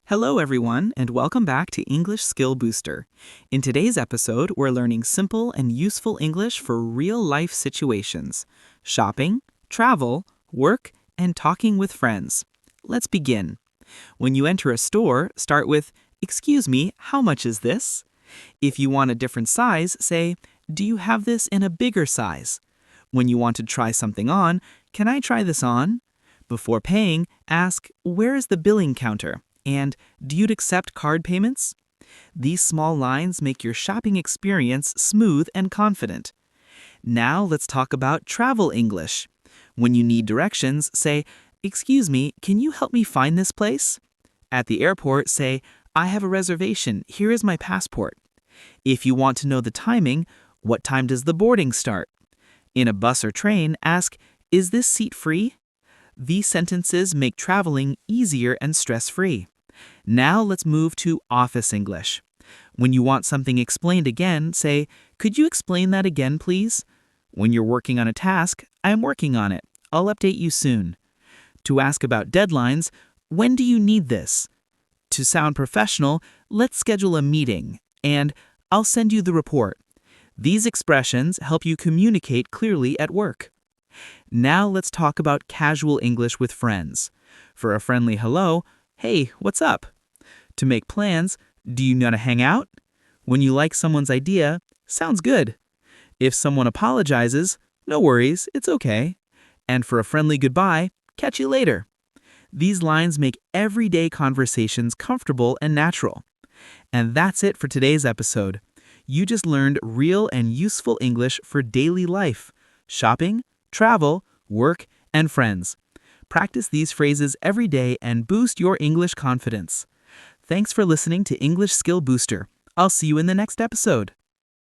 Hello, everyone, and welcome back to English Skill Booster. In today's episode, we're learning simple and useful English for real-life situations: shopping, travel, work, and talking with friends. Let's begin. When you enter a store, start with, "Excuse me, how much is this?" If you want a different size, say, "Do you have this in a bigger size?" When you want to try something on, "Can I try this on?" Before paying, ask, "Where is the billing counter?" And "Do you accept card payments?" These small lines make your shopping experience smooth and confident. Now let's talk about travel English. When you need directions, say, "Excuse me, can you help me find this place?" At the airport, say, "I have a reservation. Here is my passport." If you want to know the timing, "What time does the boarding start?" In a bus or train, ask, "Is this seat free?" These sentences make traveling easier and stress-free. Now let's move to office English. When you want something explained again, say, "Could you explain that again, please?" When you're working on a task, "I'm working on it. I'll update you soon." To ask about deadlines, "When do you need this?" To sound professional, "Let's schedule a meeting," and "I'll send you the report." These expressions help you communicate clearly at work. Now let's talk about casual English with friends. For a friendly hello, "Hey, what's up?" To make plans, "Do you want to hang out?" When you like someone's idea, "Sounds good." If someone apologizes, "No worries, it's okay." And for a friendly goodbye, "Catch you later." These lines make everyday conversations comfortable and natural. And that's it for today's episode. You just learned real and useful English for daily life: shopping, travel, work, and friends. Practice these phrases every day and boost your English confidence. Thanks for listening to English Skill Booster. I'll see you in the next episode.